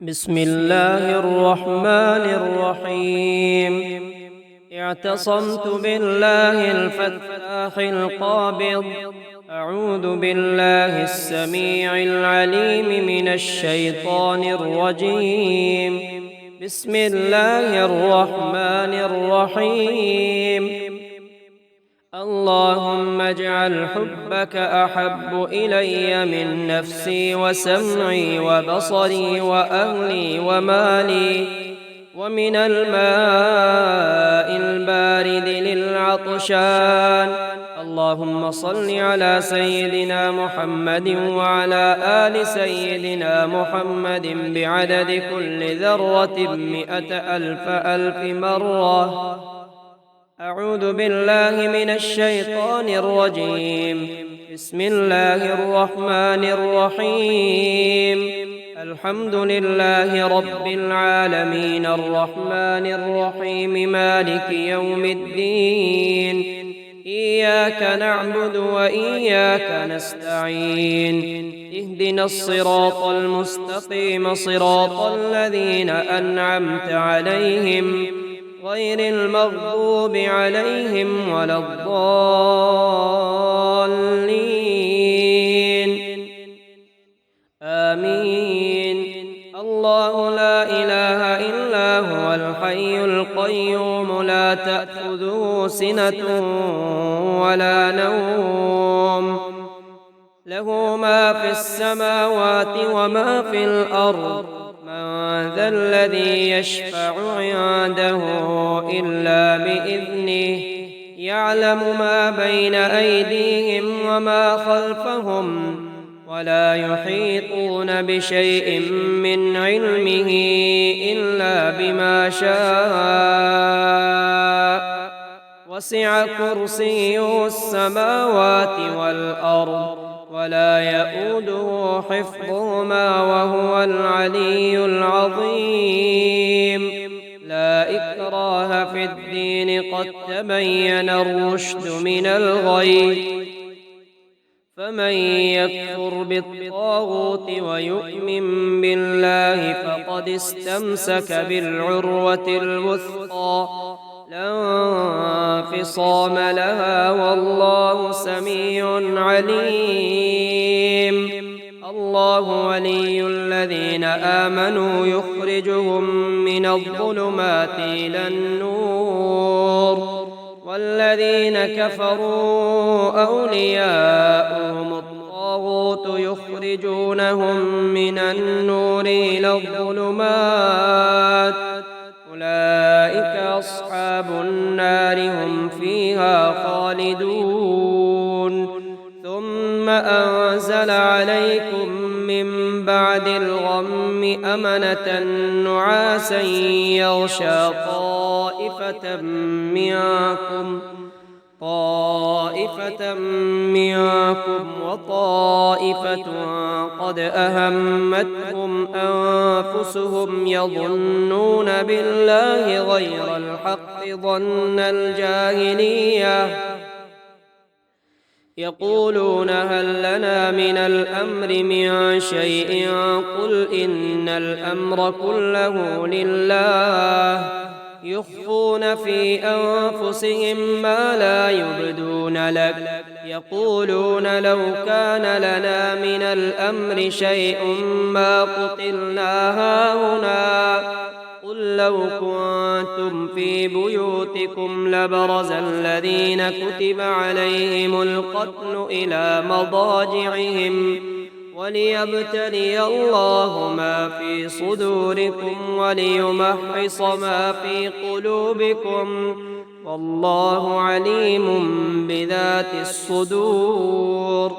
بسم الله الرحمن الرحيم. اعتصمت بالله الفتاح القابض. أعوذ بالله السميع العليم من الشيطان الرجيم. بسم الله الرحمن الرحيم. اللهم اجعل حبك أحب إلي من نفسي وسمعي وبصري وأهلي ومالي ومن الماء البارد للعطشان. اللهم صل على سيدنا محمد وعلى آل سيدنا محمد بعدد كل ذرة 100,000 مرة. أعوذ بالله من الشيطان الرجيم. بسم الله الرحمن الرحيم. الحمد لله رب العالمين الرحمن الرحيم مالك يوم الدين. إياك نعبد وإياك نستعين. اهدنا الصراط المستقيم صراط الذين أنعمت عليهم غير المغضوب عليهم ولا الضالين. آمين. الله لا إله إلا هو الحي القيوم لا تأخذه سنة ولا نوم له ما في السماوات وما في الأرض. من ذا الذي يشفع عنده إلا بإذنه يعلم ما بين أيديهم وما خلفهم ولا يحيطون بشيء من علمه إلا بما شاء. وسع كرسيه السماوات والأرض ولا يئوده حفظهما وهو العلي العظيم. لا إكراه في الدين قد تبين الرشد من الغي. فمن يكفر بالطاغوت ويؤمن بالله فقد استمسك بالعروة الوثقى لا انفصام لها والله سميع عليم. الله ولي الذين آمنوا يخرجهم من الظلمات إلى النور والذين كفروا أولياؤهم الطاغوت يخرجونهم من النور إلى الظلمات. أولئك أصحاب النار هم فيها خالدون. ثم أنزل عليكم من بعد الغم أمنة نعاسا يغشى طائفة منكم وطائفة قد أهمتهم أنفسهم يظنون بالله غير الحق ظن الجاهلية يقولون هل لنا من الأمر من شيء قل إن الأمر كله لله. يخفون في أنفسهم ما لا يبدون لك يقولون لو كان لنا من الأمر شيء ما قتلنا هاهنا. قل لو كنتم في بيوتكم لبرز الذين كتب عليهم القتل إلى مضاجعهم وليبتلي الله ما في صدوركم وليمحص ما في قلوبكم والله عليم بذات الصدور.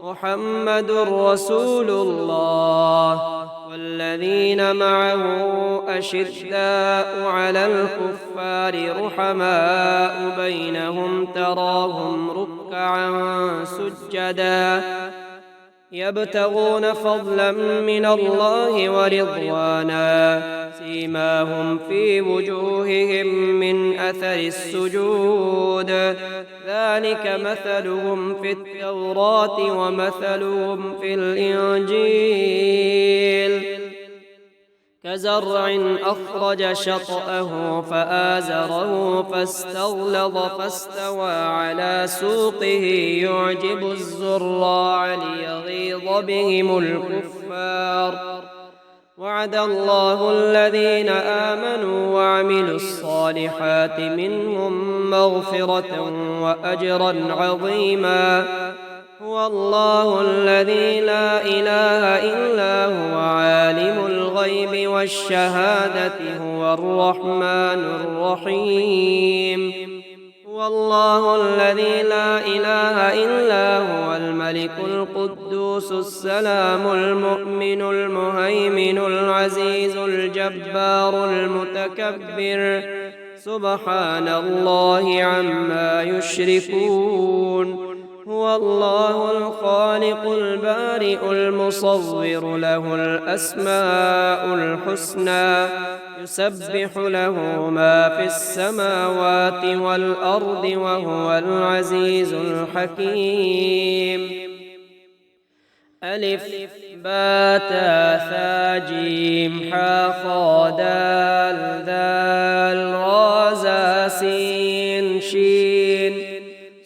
محمد رسول الله والذين معه أشداء على الكفار رحماء بينهم تراهم ركعا سجدا يبتغون فضلا من الله ورضوانا. سيماهم في وجوههم من أثر السجود ذلك مثلهم في التوراة ومثلهم في الإنجيل كزرع أخرج شطأه فآزره فاستغلظ فاستوى على سوقه يعجب الزراع ليغيظ بهم الكفار. وعد الله الذين آمنوا وعملوا الصالحات منهم مغفرة وأجرا عظيما. هو الله الذي لا إله إلا هو عالم الغيب والشهادة هو الرحمن الرحيم. هو الله الذي لا إله إلا هو الملك القدوس السلام المؤمن المهيمن العزيز الجبار المتكبر سبحان الله عما يشركون. هو الله الخالق البارئ المصور له الأسماء الحسنى يسبح له ما في السماوات والأرض وهو العزيز الحكيم. ألف باء تاء ثاء جيم حاء خاء دال ذال راء زاء سين شين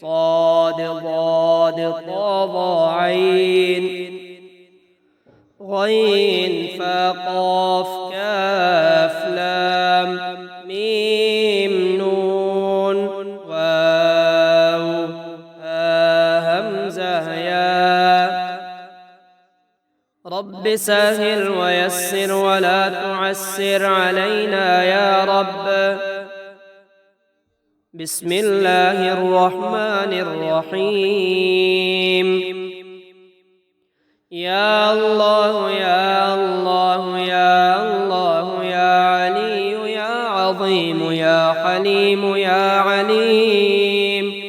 صاد ضاد طاء ظاء عين غين فاء قاف كاف لام ميم نون واو همزة ياء. رب سهل ويسر ولا تعسر علينا يا رب. بسم الله الرحمن الرحيم. يا الله يا الله يا الله يا علي يا عظيم يا حليم يا عليم.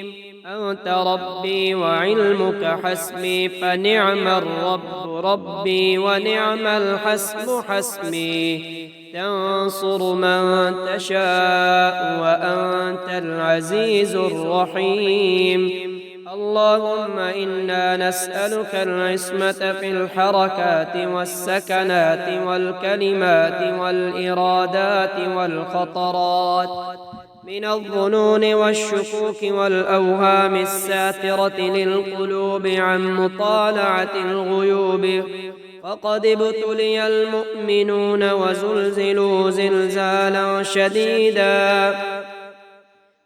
أنت ربي وعلمك حسبي فنعم الرب ربي ونعم الحسب حسبي. تنصر من تشاء وأنت العزيز الرحيم. اللهم إنا نسألك العصمة في الحركات والسكنات والكلمات والإرادات والخطرات من الظنون والشكوك والأوهام الساترة للقلوب عن مطالعة الغيوب. فقد ابتلي المؤمنون وزلزلوا زلزالا شديدا.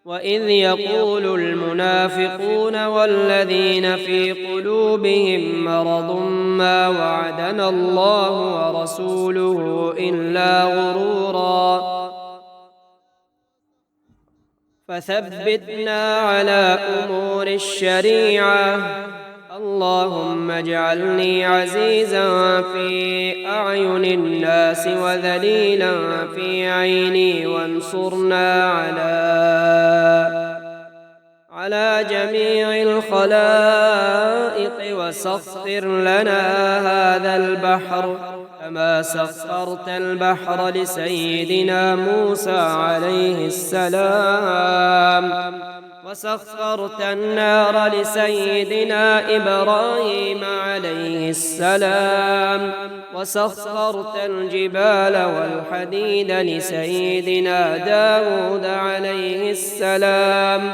وإذ يقول المنافقون والذين في قلوبهم مرض ما وعدنا الله ورسوله إلا غرورا. فثبتنا على أمور الشريعة. اللهم اجعلني عزيزا في أعين الناس وذليلا في عيني وانصرنا على جميع الخلائق وسخر لنا هذا البحر كما سخرت البحر لسيدنا موسى عليه السلام وسخرت النار لسيدنا إبراهيم عليه السلام وسخرت الجبال والحديد لسيدنا داود عليه السلام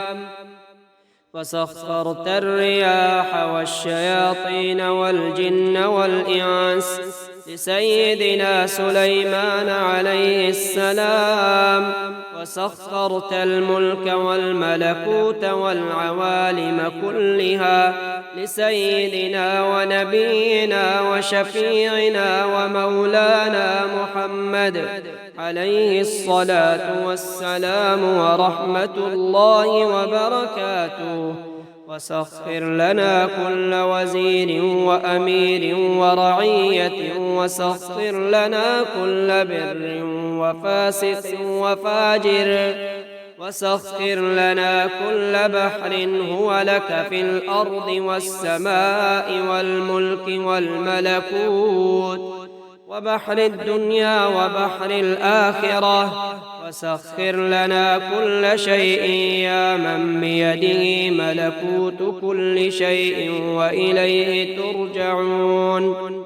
وسخرت الرياح والشياطين والجن والإنس لسيدنا سليمان عليه السلام وسخرت الملك والملكوت والعوالم كلها لسيدنا ونبينا وشفيعنا ومولانا محمد عليه الصلاة والسلام ورحمة الله وبركاته. وسخر لنا كل وزير وأمير ورعية وسخر لنا كل بر وفاسق وفاجر وسخر لنا كل بحر هو لك في الأرض والسماء والملك والملكوت وبحر الدنيا وبحر الآخرة وسخر لنا كل شيء يا من بيده ملكوت كل شيء وإليه ترجعون.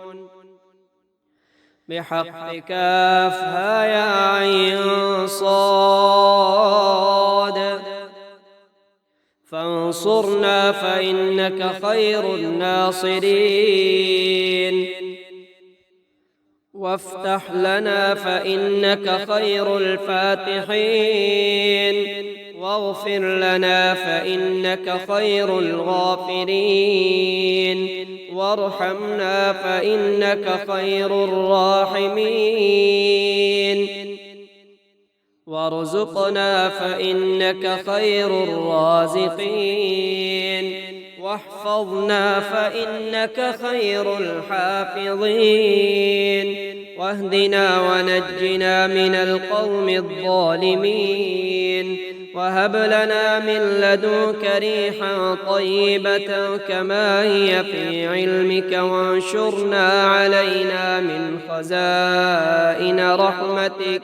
بحق كافها يا عين صاد. فانصرنا فإنك خير الناصرين، وافتح لنا فإنك خير الفاتحين، واغفر لنا فإنك خير الغافرين، وارحمنا فإنك خير الراحمين، وارزقنا فإنك خير الرازقين، واحفظنا فإنك خير الحافظين، واهدنا ونجنا من القوم الظالمين، وهب لنا من لدنك ريحا طيبة كما هي في علمك، وانشرنا علينا من خزائن رحمتك،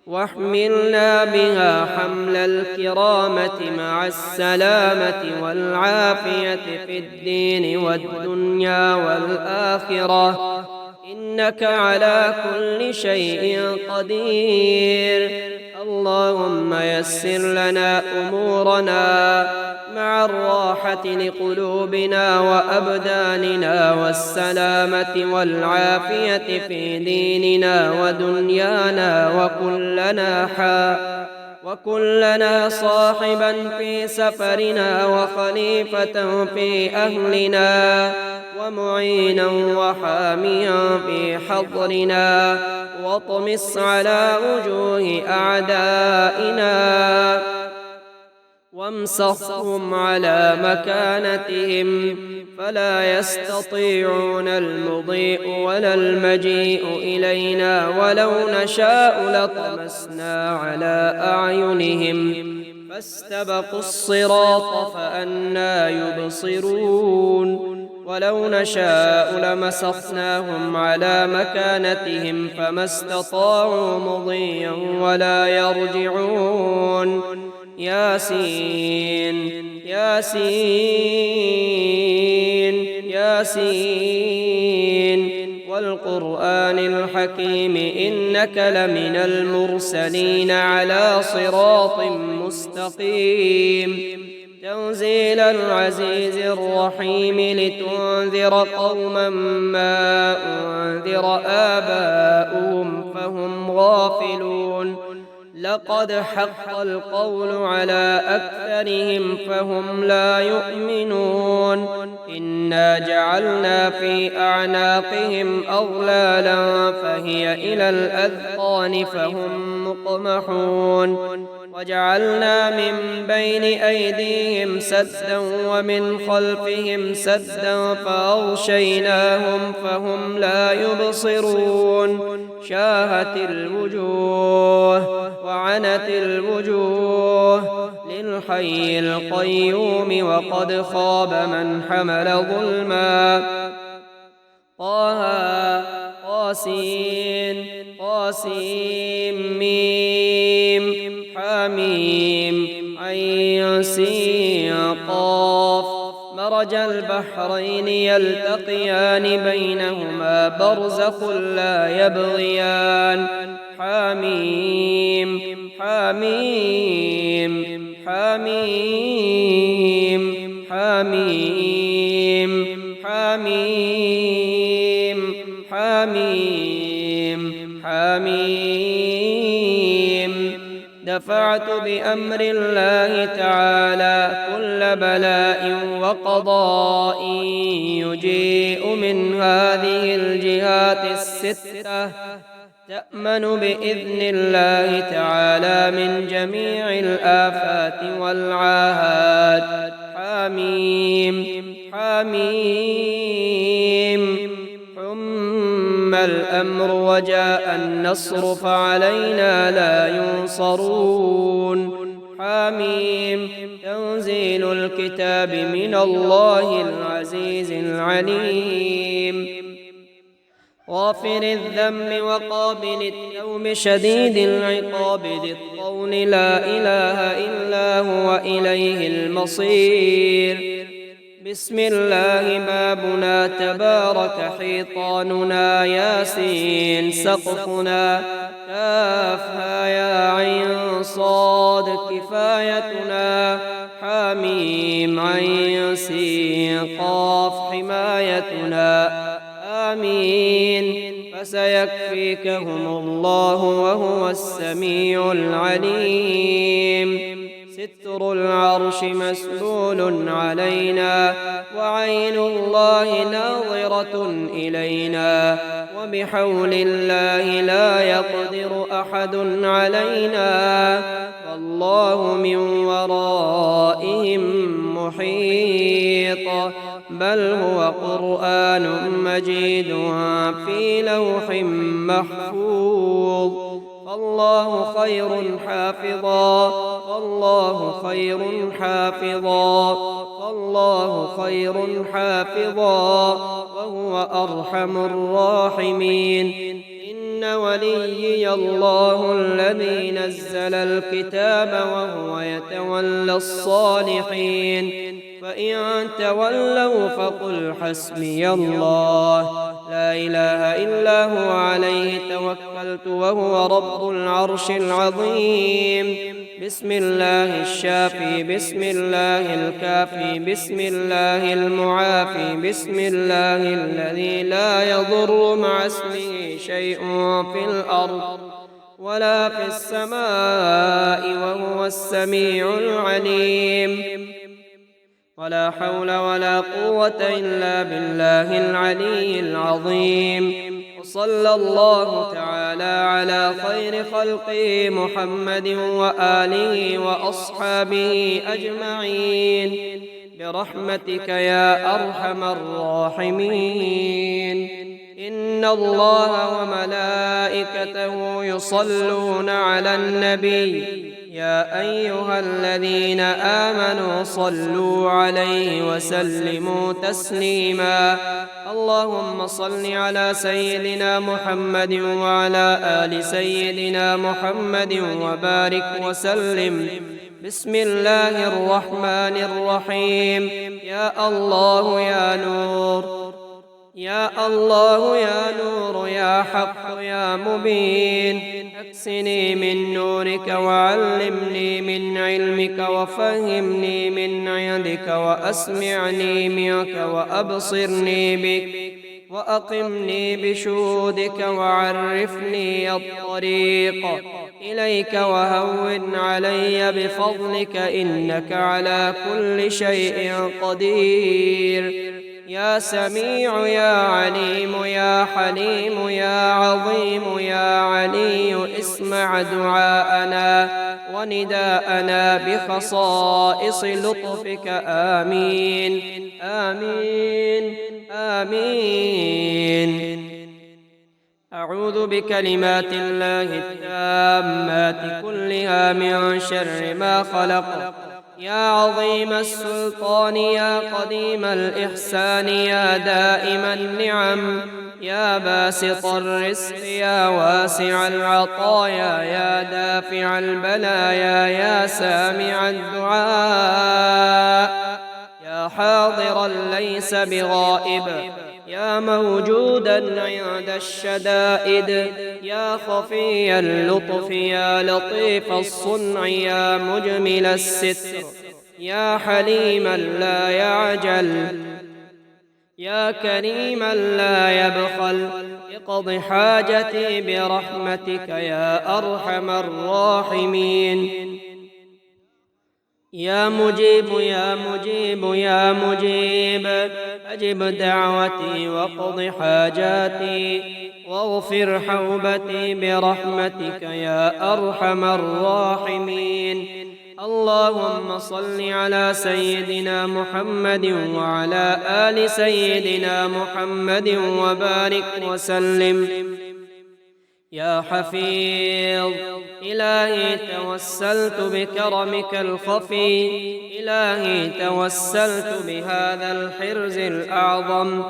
واحملنا بها حمل الكرامة مع السلامة والعافية في الدين والدنيا والآخرة، إنك على كل شيء قدير. اللهم يسر لنا أمورنا مع الراحة لقلوبنا وأبداننا، والسلامة والعافية في ديننا ودنيانا، وكلنا صاحبا في سفرنا، وخليفة في أهلنا، ومعينا وحاميا في حضرنا، واطمس على وجوه أعدائنا وامسخهم على مكانتهم، فلا يستطيعون المضيء ولا المجيء إلينا، ولو نشاء لطمسنا على أعينهم فاستبقوا الصراط فأنى يبصرون، ولو نشاء لمسخناهم على مكانتهم فما استطاعوا مضيا ولا يرجعون. ياسين ياسين ياسين والقرآن الحكيم، إنك لمن المرسلين على صراط مستقيم، تنزيل العزيز الرحيم، لتنذر قوما ما أنذر آباؤهم فهم غافلون، لقد حق القول على أكثرهم فهم لا يؤمنون، إنا جعلنا في أعناقهم أغلالا فهي إلى الأذقان فهم مقمحون، وجعلنا من بين أيديهم سدا ومن خلفهم سدا فأغشيناهم فهم لا يبصرون، شاهت الوجوه وعنت الوجوه للحي القيوم، وقد خاب من حمل ظلما. طه قاسين قاسين ميم حميم عين سين قاف، مرج البحرين يلتقيان بينهما برزخ لا يبغيان، حميم حميم حميم حميم حميم حميم حميم. دفعت بأمر الله تعالى كل بلاء وقضاء يجيء من هذه الجهات الستة، تأمن بإذن الله تعالى من جميع الآفات والعاهات. حميم حميم حم الأمر وجاء النصر فعلينا لا ينصرون. حميم تنزيل الكتاب من الله العزيز العليم، غافر الذنب وقابل التوب شديد العقاب ذي الطول، لا إله إلا هو إليه المصير. بسم الله بابنا تبارك حيطاننا ياسين سقفنا كافها يا عين صاد كفايتنا حميم عين سين قاف حمايتنا آمين فسيكفيكهم الله وهو السميع العليم ستر العرش مسلول علينا وعين الله ناظرة إلينا وبحول الله لا يقدر أحد علينا والله من ورائهم محيط بل هو قرآن مجيد في لوح محفوظ فالله خير حافظا فالله خير حافظا فالله خير حافظا وهو أرحم الراحمين إن وليي الله الذي نزل الكتاب وهو يتولى الصالحين فإن تولوا فقل حسبي الله لا إله إلا هو عليه توكلت وهو رب العرش العظيم بسم الله الشافي بسم الله الكافي بسم الله المعافي بسم الله الذي لا يضر مع اسمه شيء في الأرض ولا في السماء وهو السميع العليم ولا حول ولا قوة إلا بالله العلي العظيم وصلى الله تعالى على خير خلقه محمد وآله وأصحابه أجمعين برحمتك يا أرحم الراحمين إن الله وملائكته يصلون على النبي يا أيها الذين آمنوا صلوا عليه وسلموا تسليما اللهم صل على سيدنا محمد وعلى آل سيدنا محمد وبارك وسلم بسم الله الرحمن الرحيم يا الله يا نور يا الله يا نور يا حق يا مبين اكسني من نورك وعلمني من علمك وفهمني من عندك وأسمعني منك وأبصرني بك وأقمني بشهودك وعرفني الطريق إليك وهون علي بفضلك إنك على كل شيء قدير يا سميع يا عليم يا حليم يا عظيم يا علي اسمع دعاءنا ونداءنا بخصائص لطفك آمين آمين آمين أعوذ بكلمات الله التامات كلها من شر ما خلق يا عظيم السلطان يا قديم الإحسان يا دائم النعم يا باسط الرزق يا واسع العطايا يا دافع البلايا يا سامع الدعاء يا حاضرا ليس بغائب يا موجودا عند الشدائد يا خفي اللطف يا لطيف الصنع يا مجمل الستر يا حليما لا يعجل يا كريما لا يبخل اقض حاجتي برحمتك يا أرحم الراحمين يا مجيب يا مجيب يا مجيب أجب دعوتي واقض حاجاتي واغفر حوبتي برحمتك يا أرحم الراحمين اللهم صل على سيدنا محمد وعلى آل سيدنا محمد وبارك وسلم يا حفيظ إلهي توسلت بكرمك الخفي إلهي توسلت بهذا الحرز الأعظم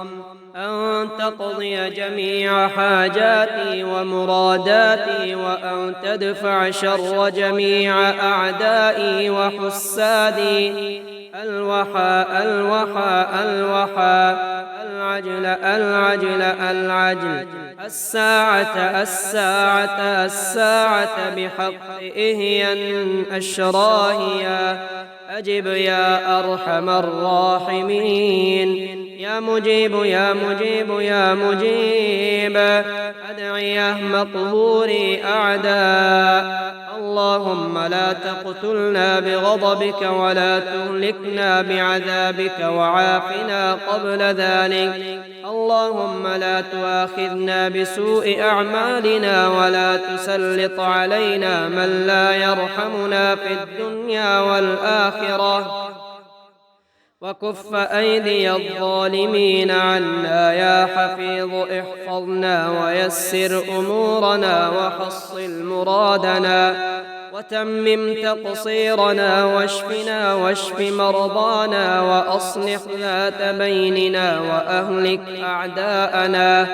أن تقضي جميع حاجاتي ومراداتي وأن تدفع شر جميع أعدائي وحسادي الوحى الوحى الوحى العجل العجل العجل الساعة الساعة الساعة بحق إهيا أشراهيا أجب يا أرحم الراحمين يا مجيب يا مجيب يا مجيب أدعية مقهوري أعداء اللهم لا تقتلنا بغضبك ولا تهلكنا بعذابك وعافنا قبل ذلك اللهم لا تؤاخذنا بسوء أعمالنا ولا تسلط علينا من لا يرحمنا في الدنيا والآخرة وكف أيدي الظالمين عنا يا حفيظ احفظنا ويسر أمورنا وحصل مرادنا وتمم تقصيرنا واشفنا واشف مرضانا وأصلح ذات بيننا وأهلك أعداءنا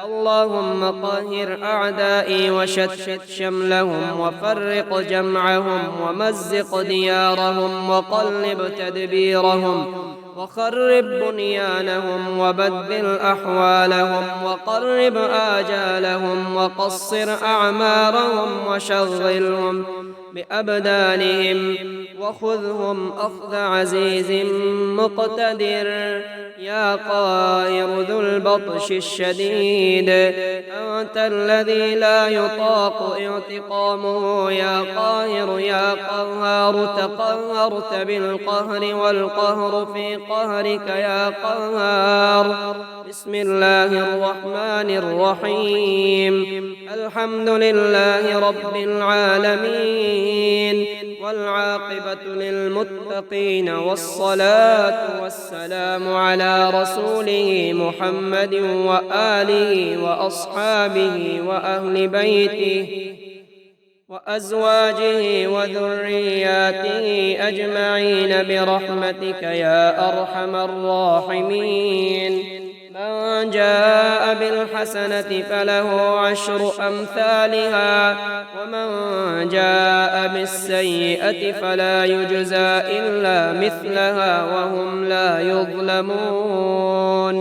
اللهم طهر أعدائي وشتت شملهم وفرق جمعهم ومزق ديارهم وقلب تدبيرهم وخرب بنيانهم وبدل أحوالهم وقرب آجالهم وقصر أعمارهم وشغلهم بأبدانهم وخذهم أخذ عزيز مقتدر يا قاهر ذو البطش الشديد أنت الذي لا يطاق انتقامه يا قاهر يا قهار تقهرت بالقهر والقهر في قهرك يا قهار بسم الله الرحمن الرحيم الحمد لله رب العالمين والعاقبة للمتقين والصلاة والسلام على رسوله محمد وآله وأصحابه وأهل بيته وأزواجه وذرياته أجمعين برحمتك يا أرحم الراحمين من جاء بالحسنة فله عشر أمثالها ومن جاء بالسيئة فلا يجزى إلا مثلها وهم لا يظلمون